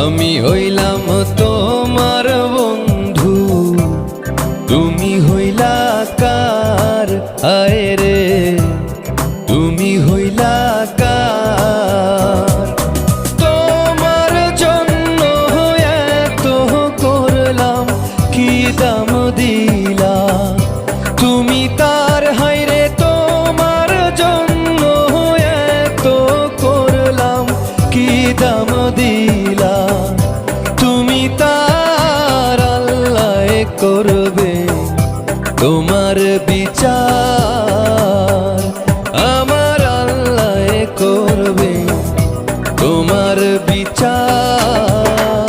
আমি হইলাম তোমার বন্ধু, তুমি হইলা কার? আয় রে তুমি হইলা কার? তোমার জন্য এত করলাম, কি দাম দিলা তুমি তার? হায়রে তোমার জন্য এত করলাম, কি দাম দিলা তুমি তার? আল্লাহ করবে তোমার বিচার, আমার আল্লাহ করবে তোমার বিচার।